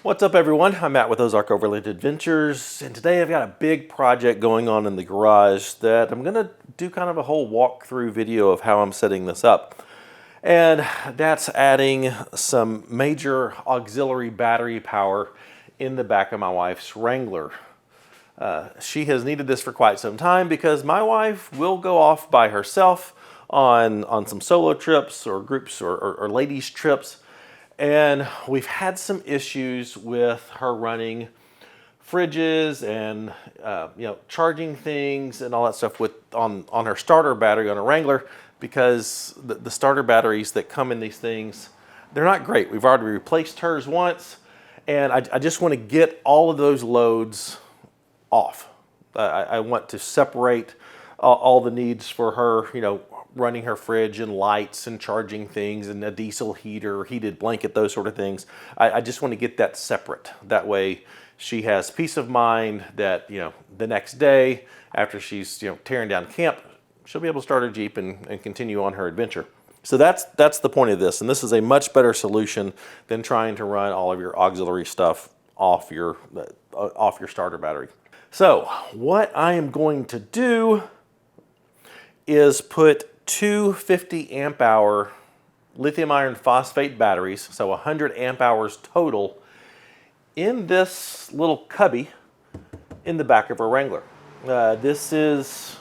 What's up everyone? I'm Matt with Ozark Overland Adventures, and today I've got a big project going on in the garage that I'm gonna do kind of a whole walkthrough video of how I'm setting this up. And that's adding some major auxiliary battery power in the back of my wife's Wrangler. She has needed this for quite some time because my wife will go off by herself on some solo trips or groups or ladies trips. And we've had some issues with her running fridges and charging things and all that stuff on her starter battery on a Wrangler, because the starter batteries that come in these things, they're not great. We've already replaced hers once, and I just want to get all of those loads off. I want to separate all the needs for her, running her fridge and lights and charging things and a diesel heater, heated blanket, those sort of things. I just want to get that separate. That way she has peace of mind that, the next day after she's, tearing down camp, she'll be able to start her Jeep and continue on her adventure. So that's the point of this. And this is a much better solution than trying to run all of your auxiliary stuff off your starter battery. So what I am going to do is put two 50 amp hour lithium iron phosphate batteries, so 100 amp hours total, in this little cubby in the back of our Wrangler. This is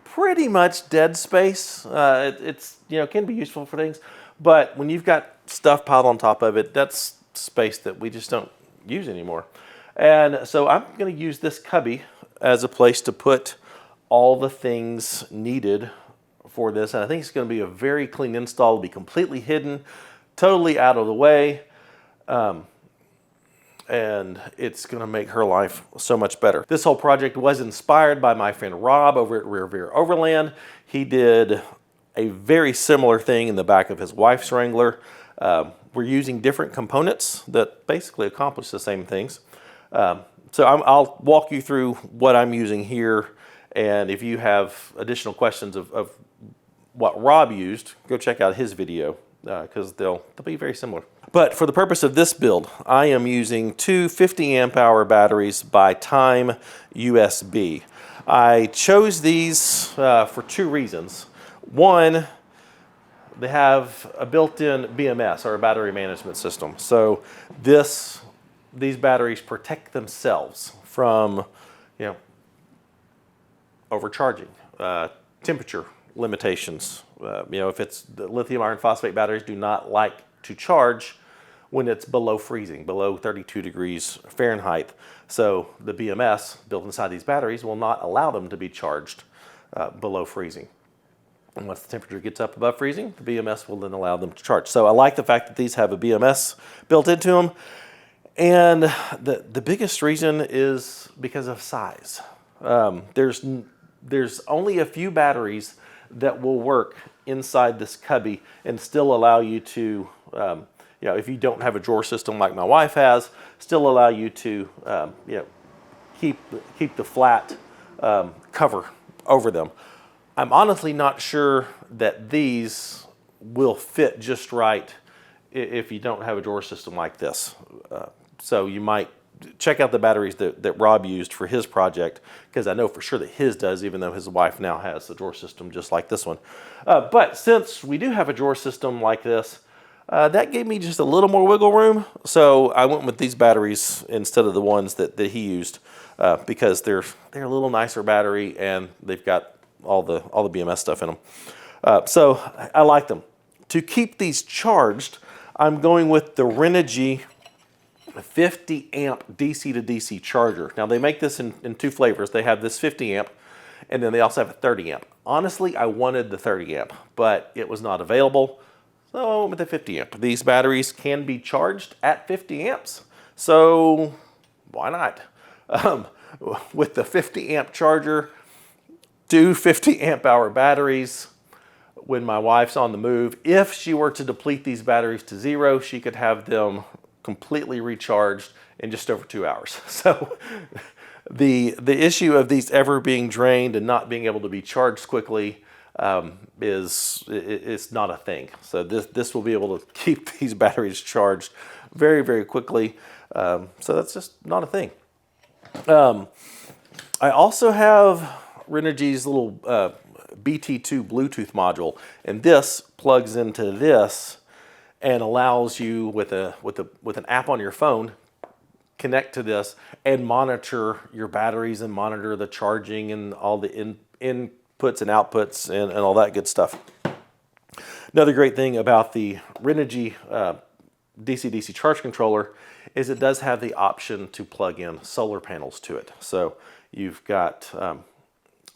pretty much dead space. It's can be useful for things, but when you've got stuff piled on top of it, that's space that we just don't use anymore. And so I'm going to use this cubby as a place to put all the things needed for this, and I think it's going to be a very clean install. It'll be completely hidden, totally out of the way, and it's going to make her life so much better. This whole project was inspired by my friend Rob over at Overland. He did a very similar thing in the back of his wife's Wrangler. We're using different components that basically accomplish the same things. So I'll walk you through what I'm using here, and if you have additional questions of what Rob used, go check out his video, because they'll be very similar. But for the purpose of this build, I am using two 50 amp hour batteries by Time USB. I chose these for two reasons. One, they have a built-in BMS, or a battery management system. So these batteries protect themselves from overcharging, temperature limitations. If it's the lithium iron phosphate batteries do not like to charge when it's below freezing, below 32 degrees Fahrenheit. So the BMS built inside these batteries will not allow them to be charged below freezing. And once the temperature gets up above freezing, the BMS will then allow them to charge. So I like the fact that these have a BMS built into them. And the biggest reason is because of size. There's only a few batteries that will work inside this cubby and still allow you to, if you don't have a drawer system like my wife has, still allow you to, keep the flat cover over them. I'm honestly not sure that these will fit just right if you don't have a drawer system like this. So you might check out the batteries that Rob used for his project, because I know for sure that his does, even though his wife now has a drawer system just like this one. But since we do have a drawer system like this, that gave me just a little more wiggle room. So I went with these batteries instead of the ones that he used, because they're a little nicer battery and they've got all the BMS stuff in them. So I like them. To keep these charged, I'm going with the Renogy 50 amp DC to DC charger. Now they make this in two flavors. They have this 50 amp, and then they also have a 30 amp. Honestly, I wanted the 30 amp, but it was not available, so I went with the 50 amp. These batteries can be charged at 50 amps, so why not? With the 50 amp charger, two 50 amp hour batteries. When my wife's on the move, if she were to deplete these batteries to zero, she could have them completely recharged in just over 2 hours. So the issue of these ever being drained and not being able to be charged quickly it's not a thing. So this will be able to keep these batteries charged very, very quickly. So that's just not a thing. I also have Renogy's little BT2 Bluetooth module, and this plugs into this and allows you with an app on your phone connect to this and monitor your batteries and monitor the charging and all the inputs and outputs and all that good stuff. Another great thing about the Renogy DCDC charge controller is it does have the option to plug in solar panels to it. So you've got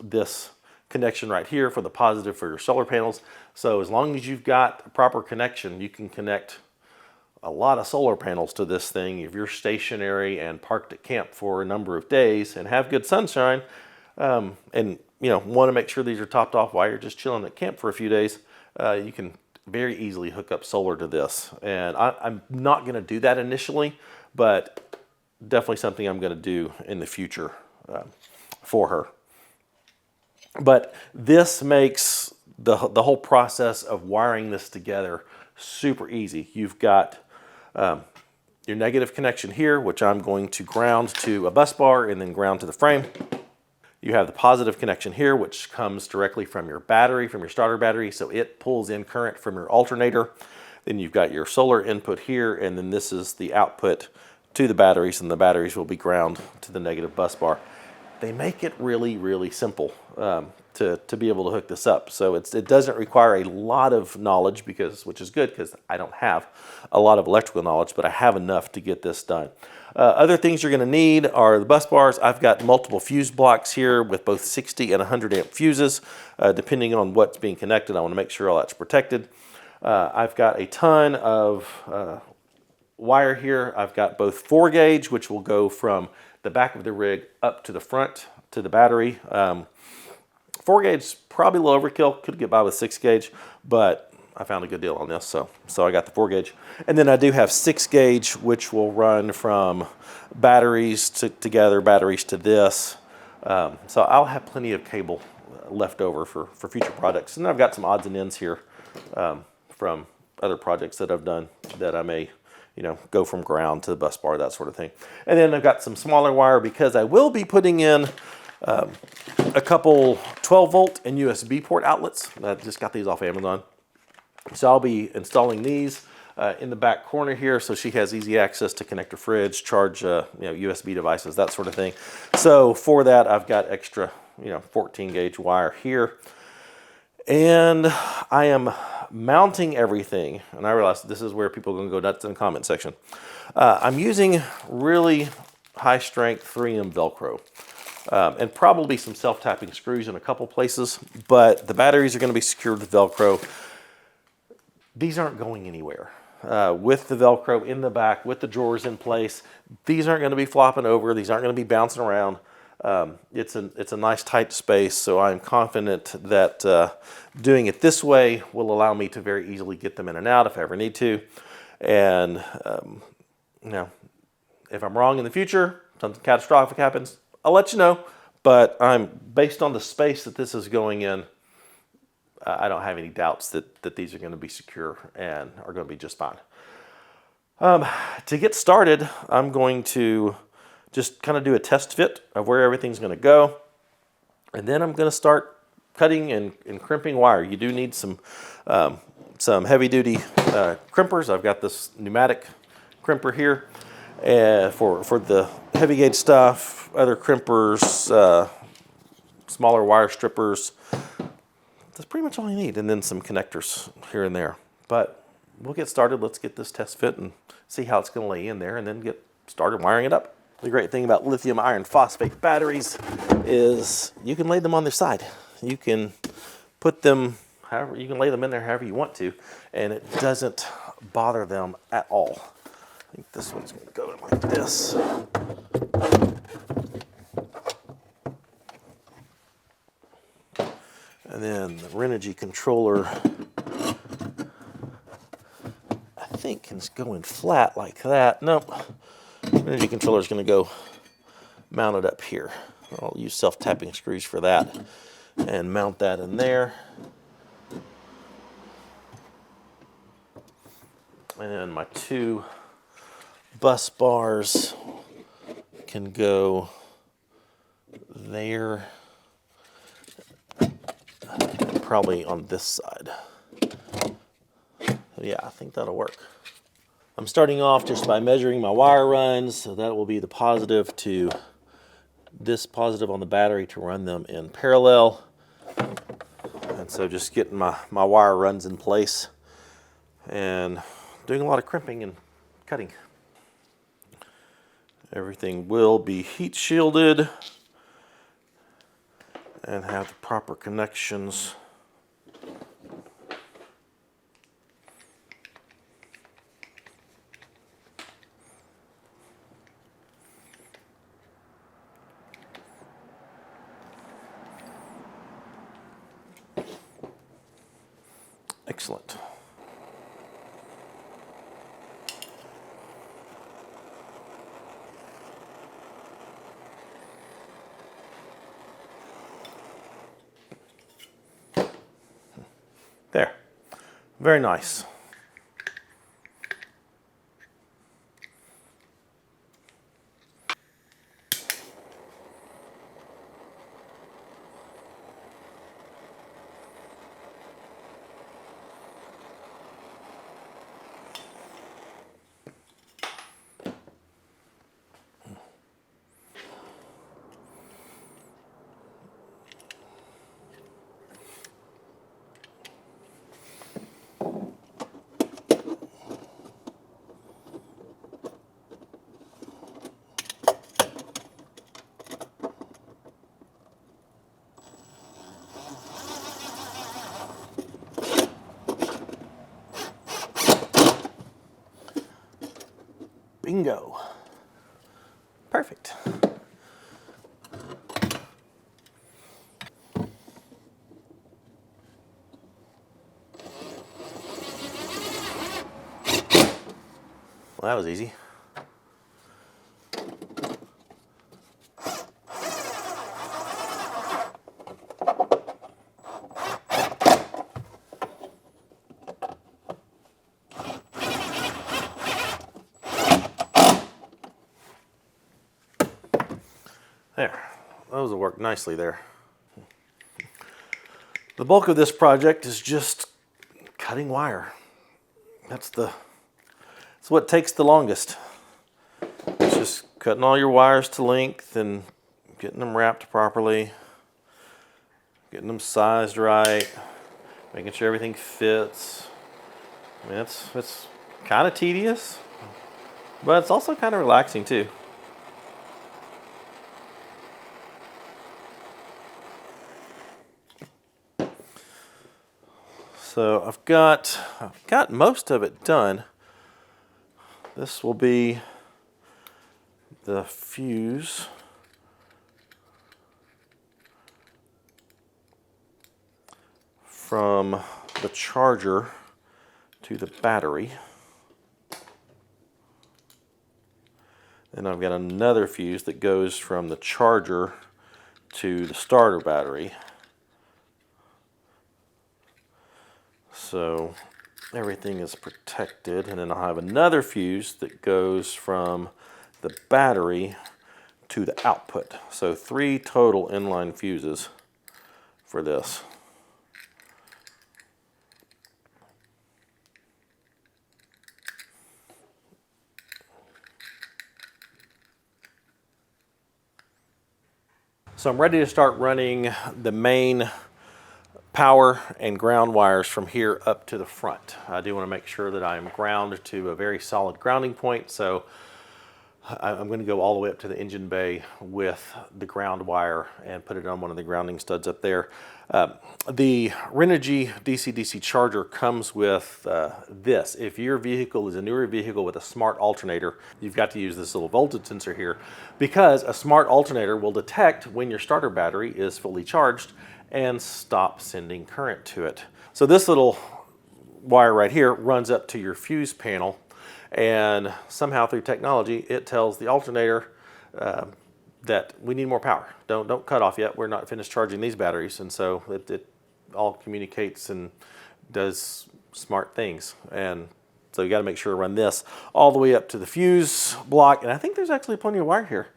this connection right here for the positive for your solar panels. So as long as you've got a proper connection, you can connect a lot of solar panels to this thing if you're stationary and parked at camp for a number of days and have good sunshine, and want to make sure these are topped off while you're just chilling at camp for a few days. You can very easily hook up solar to this, and I'm not going to do that initially, but definitely something I'm going to do in the future for her. But this makes the whole process of wiring this together super easy. You've got your negative connection here, which I'm going to ground to a bus bar and then ground to the frame. You have the positive connection here, which comes directly from your battery, from your starter battery, so it pulls in current from your alternator. Then you've got your solar input here, and then this is the output to the batteries, and the batteries will be ground to the negative bus bar. They make it really, really simple to be able to hook this up. So it doesn't require a lot of knowledge, which is good because I don't have a lot of electrical knowledge, but I have enough to get this done. Other things you're going to need are the bus bars. I've got multiple fuse blocks here with both 60 and 100 amp fuses. Depending on what's being connected, I want to make sure all that's protected. I've got a ton of wire here. I've got both 4 gauge, which will go from the back of the rig up to the front to the battery. 4 gauge is probably a little overkill. Could get by with 6 gauge, but I found a good deal on this, so I got the 4 gauge. And then I do have 6 gauge, which will run from batteries together, batteries to this. So I'll have plenty of cable left over for future projects. And I've got some odds and ends here from other projects that I've done that I may go from ground to the bus bar, that sort of thing. And then I've got some smaller wire because I will be putting in a couple 12 volt and USB port outlets. I just got these off Amazon. So I'll be installing these in the back corner here, so she has easy access to connect her fridge, charge USB devices, that sort of thing. So for that, I've got extra 14 gauge wire here. And I am mounting everything, and I realize this is where people are going to go nuts in the comment section. I'm using really high strength 3M Velcro and probably some self-tapping screws in a couple places, but the batteries are going to be secured with Velcro. These aren't going anywhere. With the Velcro in the back, with the drawers in place, these aren't going to be flopping over. These aren't going to be bouncing around. It's a nice tight space, so I'm confident that doing it this way will allow me to very easily get them in and out if I ever need to. And if I'm wrong in the future, something catastrophic happens, I'll let you know. But based on the space that this is going in, I don't have any doubts that these are going to be secure and are going to be just fine. To get started, I'm going to just kind of do a test fit of where everything's going to go. And then I'm going to start cutting and crimping wire. You do need some heavy duty crimpers. I've got this pneumatic crimper here for the heavy gauge stuff, other crimpers, smaller wire strippers. That's pretty much all you need. And then some connectors here and there. But we'll get started. Let's get this test fit and see how it's going to lay in there and then get started wiring it up. The great thing about lithium iron phosphate batteries is you can lay them on their side. You can put them you can lay them in there however you want to, and it doesn't bother them at all. I think this one's going to go in like this. And then the Renogy controller, I think, can go in flat like that. Nope. Renogy controller is going to go mounted up here. I'll use self-tapping screws for that and mount that in there. And then my 2 bus bars can go there, probably on this side. So yeah, I think that'll work. I'm starting off just by measuring my wire runs, so that will be the positive to this positive on the battery to run them in parallel. And so just getting my wire runs in place and doing a lot of crimping and cutting. Everything will be heat shielded and have the proper connections. Excellent. There. Very nice. Bingo. Perfect. Well, that was easy. There, those will work nicely there. The bulk of this project is just cutting wire. That's what takes the longest. It's just cutting all your wires to length and getting them wrapped properly, getting them sized right, making sure everything fits. I mean, it's kind of tedious, but it's also kind of relaxing too. So I've got most of it done. This will be the fuse from the charger to the battery. And I've got another fuse that goes from the charger to the starter battery. So everything is protected, and then I'll have another fuse that goes from the battery to the output. So 3 total inline fuses for this. So I'm ready to start running the main power and ground wires from here up to the front. I do want to make sure that I'm ground to a very solid grounding point, so I'm going to go all the way up to the engine bay with the ground wire and put it on one of the grounding studs up there. The Renogy DCDC charger comes with this. If your vehicle is a newer vehicle with a smart alternator, you've got to use this little voltage sensor here, because a smart alternator will detect when your starter battery is fully charged and stop sending current to it. So this little wire right here runs up to your fuse panel, and somehow through technology it tells the alternator that we need more power. Don't cut off yet, we're not finished charging these batteries. And so it all communicates and does smart things. And So you got to make sure to run this all the way up to the fuse block. And I think there's actually plenty of wire here.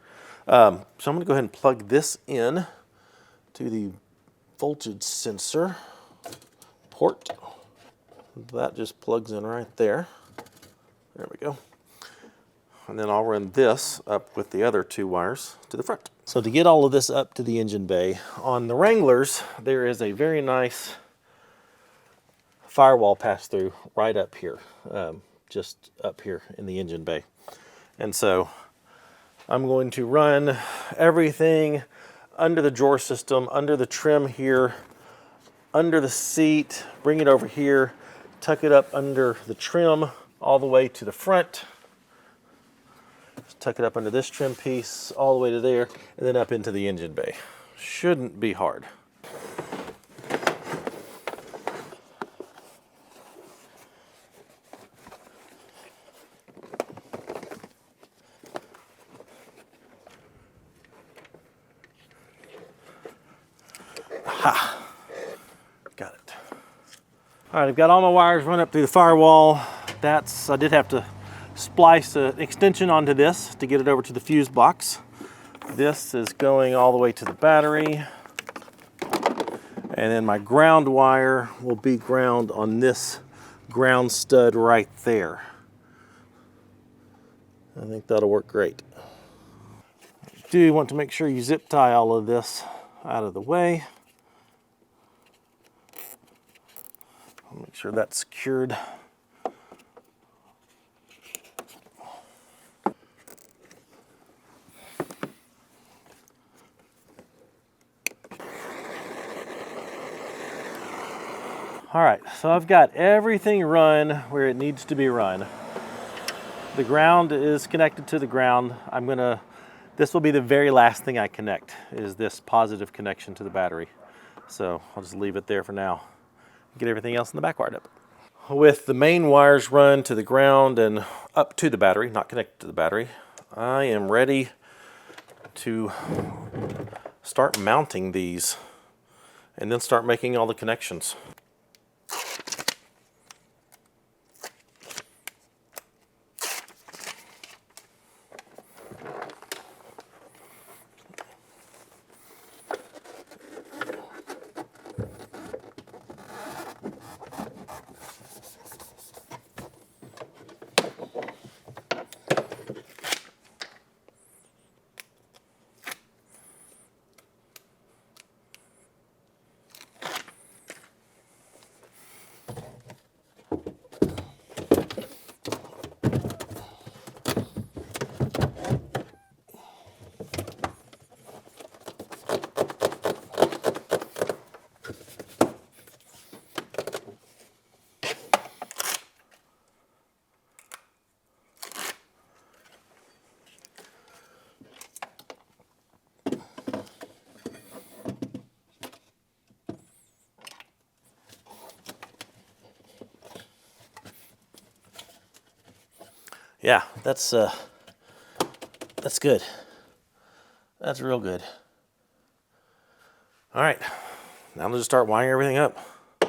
So I'm going to go ahead and plug this in to the voltage sensor port. That just plugs in right there. There we go. And then I'll run this up with the other 2 wires to the front. So to get all of this up to the engine bay, on the Wranglers, there is a very nice firewall pass-through right up here, just up here in the engine bay. And so I'm going to run everything under the drawer system, under the trim here, under the seat, bring it over here, tuck it up under the trim all the way to the front. Just tuck it up under this trim piece all the way to there, and then up into the engine bay. Shouldn't be hard. Aha. Got it. All right, I've got all my wires run up through the firewall. I did have to splice an extension onto this to get it over to the fuse box. This is going all the way to the battery. And then my ground wire will be ground on this ground stud right there. I think that'll work great. You do want to make sure you zip tie all of this out of the way. I'll make sure that's secured. All right, so I've got everything run where it needs to be run. The ground is connected to the ground. This will be the very last thing I connect, is this positive connection to the battery. So I'll just leave it there for now. Get everything else in the back wired up. With the main wires run to the ground and up to the battery, not connected to the battery, I am ready to start mounting these and then start making all the connections. Yeah, that's good. That's real good. All right, now I'm gonna start wiring everything up.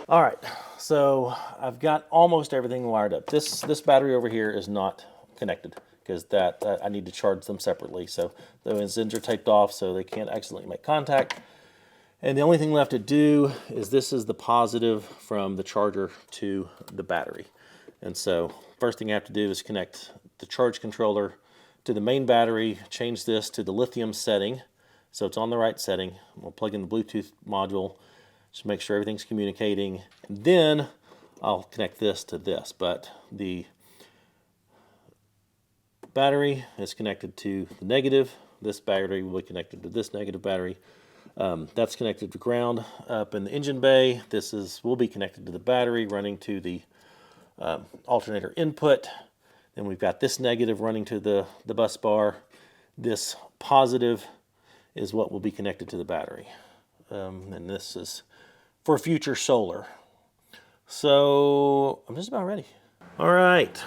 All right, so I've got almost everything wired up. This battery over here is not connected because I need to charge them separately. So the ends are taped off so they can't accidentally make contact. And the only thing left to do is this is the positive from the charger to the battery. And so first thing I have to do is connect the charge controller to the main battery, change this to the lithium setting so it's on the right setting. We'll plug in the Bluetooth module, just make sure everything's communicating. And then I'll connect this to this, but the battery is connected to the negative. This battery will be connected to this negative battery. That's connected to ground up in the engine bay. Will be connected to the battery running to the alternator input. Then we've got this negative running to the bus bar. This positive is what will be connected to the battery. And this is for future solar. So I'm just about ready. All right,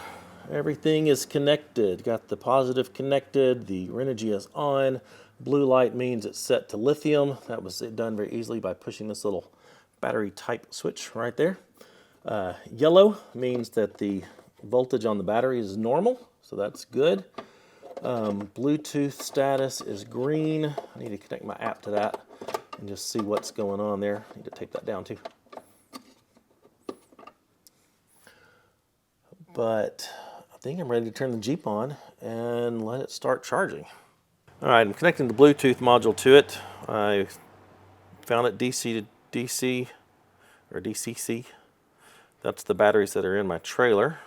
everything is connected. Got the positive connected, the Renogy is on. Blue light means it's set to lithium. That was done very easily by pushing this little battery type switch right there. Yellow means that the Voltage on the battery is normal, so that's good. Bluetooth status is green. I need to connect my app to that and just see what's going on there. I need to tape that down too. But I think I'm ready to turn the Jeep on and let it start charging. All right, I'm connecting the Bluetooth module to it. I found it DC or DCC. That's the batteries that are in my trailer.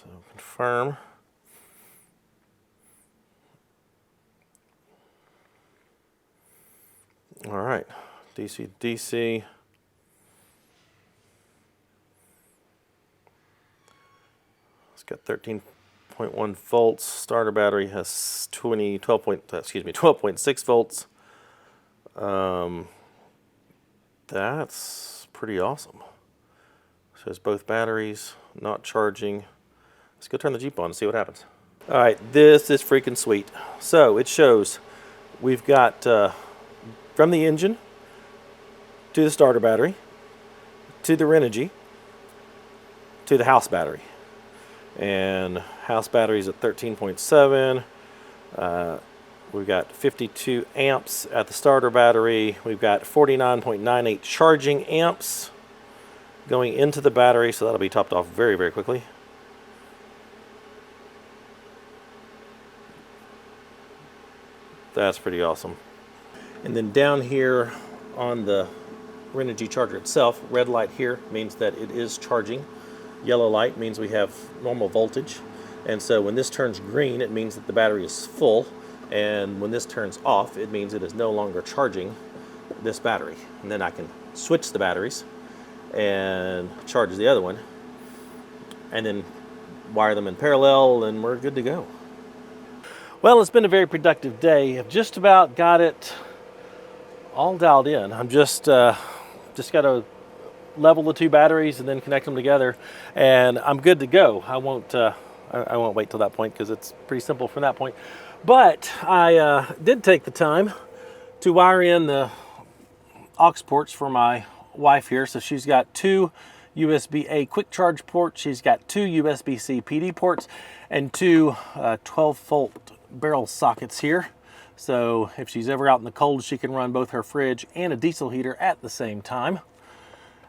So confirm. All right, DC. It's got 13.1 volts. Starter battery has 12.6 volts. That's pretty awesome. Shows both batteries, not charging. Let's go turn the Jeep on and see what happens. All right, this is freaking sweet. So it shows we've got from the engine to the starter battery to the Renogy to the house battery. And house battery's at 13.7. We've got 52 amps at the starter battery. We've got 49.98 charging amps going into the battery, so that'll be topped off very, very quickly. That's pretty awesome. And then down here on the Renogy charger itself, red light here means that it is charging. Yellow light means we have normal voltage. And so when this turns green, it means that the battery is full. And when this turns off, it means it is no longer charging this battery. And then I can switch the batteries and charge the other one, and then wire them in parallel, and we're good to go. Well, it's been a very productive day. I've just about got it all dialed in. I'm just got to level the two batteries and then connect them together, and I'm good to go. I won't wait till that point because it's pretty simple from that point. But I did take the time to wire in the aux ports for my wife here. So she's got two USB-A quick charge ports. She's got two USB-C PD ports and two 12-volt barrel sockets here. So if she's ever out in the cold, she can run both her fridge and a diesel heater at the same time.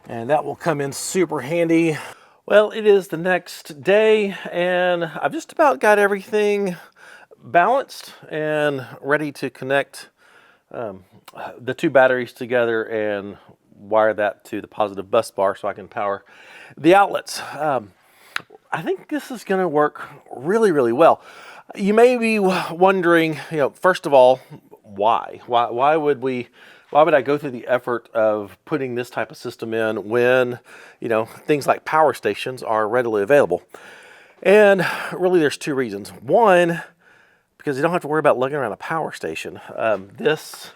And that will come in super handy. Well, it is the next day and I've just about got everything balanced and ready to connect the two batteries together and wire that to the positive bus bar so I can power the outlets. I think this is going to work really, really well. You may be wondering, first of all, why? Why would I go through the effort of putting this type of system in when, things like power stations are readily available? And really there's two reasons. One, because you don't have to worry about lugging around a power station. This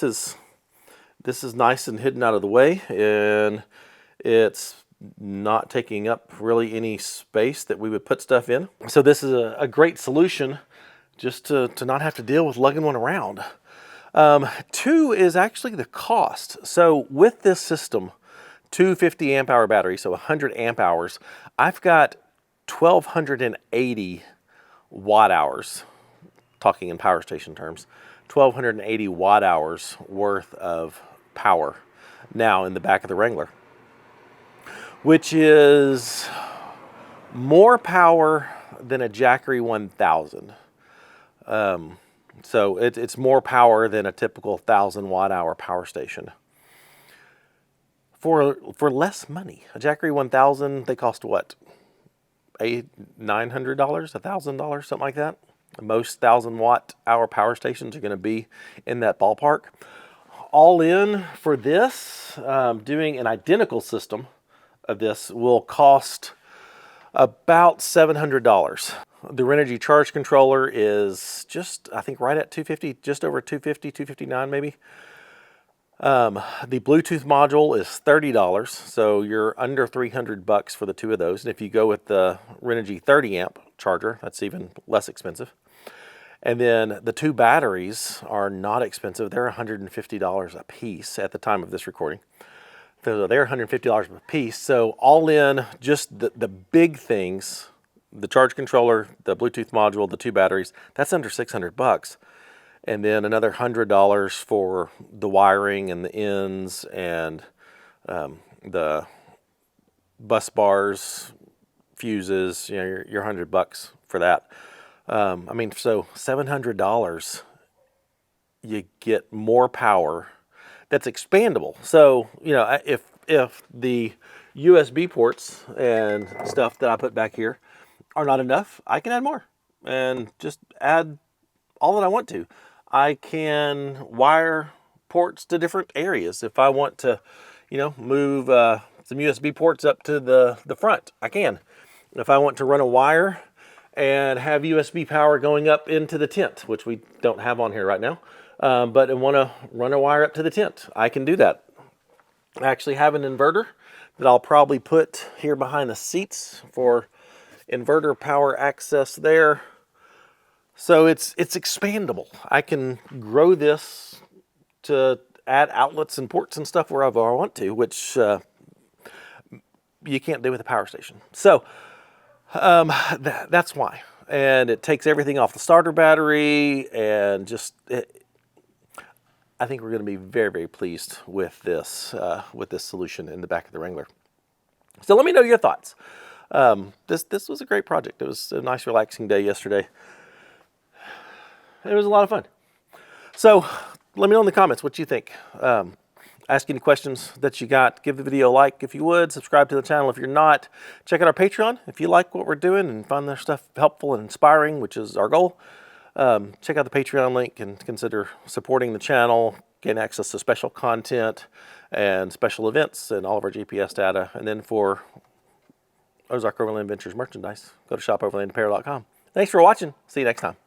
is nice and hidden out of the way, and it's not taking up really any space that we would put stuff in. So this is a great solution just to not have to deal with lugging one around. Two is actually the cost. So with this system, two 50 amp hour batteries, so 100 amp hours, I've got 1,280 watt hours, talking in power station terms, 1,280 watt hours worth of power now in the back of the Wrangler, which is more power than a Jackery 1000. So it's more power than a typical 1,000 watt hour power station. For less money. A Jackery 1000, they cost what? $900, $1,000, something like that. Most 1,000 watt hour power stations are going to be in that ballpark. All in for this, doing an identical system of this will cost about $700. The Renogy charge controller is just, I think, right at $250, just over $250, $259 maybe. The Bluetooth module is $30, so you're under $300 for the two of those. And if you go with the Renogy 30 amp charger, that's even less expensive. And then the two batteries are not expensive. They're $150 a piece at the time of this recording. So they're $150 a piece. So all in, just the big things, the charge controller, the Bluetooth module, the 2 batteries, that's under 600 bucks. And then another $100 for the wiring and the ends and the bus bars, fuses, you know, your 100 bucks for that. I mean, so $700, you get more power that's expandable. So, you know, if the USB ports and stuff that I put back here are not enough, I can add more and just add all that I want to. I can wire ports to different areas. If I want to, you know, move some USB ports up to the front, I can. If I want to run a wire and have USB power going up into the tent, which we don't have on here right now, but I want to run a wire up to the tent, I can do that. I actually have an inverter that I'll probably put here behind the seats for inverter power access there. So it's expandable. I can grow this to add outlets and ports and stuff wherever I want to, which you can't do with a power station. So that's why. And it takes everything off the starter battery, and just I think we're going to be very, very pleased with this solution in the back of the Wrangler. So let me know your thoughts. This was a great project. It was a nice, relaxing day yesterday. It was a lot of fun. So let me know in the comments what you think. Ask any questions that you got. Give the video a like if you would. Subscribe to the channel if you're not. Check out our Patreon if you like what we're doing and find their stuff helpful and inspiring, which is our goal. Check out the Patreon link and consider supporting the channel. Gain access to special content and special events and all of our GPS data. And then for Ozark Overland Adventures merchandise, go to shopoverlandapparel.com. Thanks for watching. See you next time.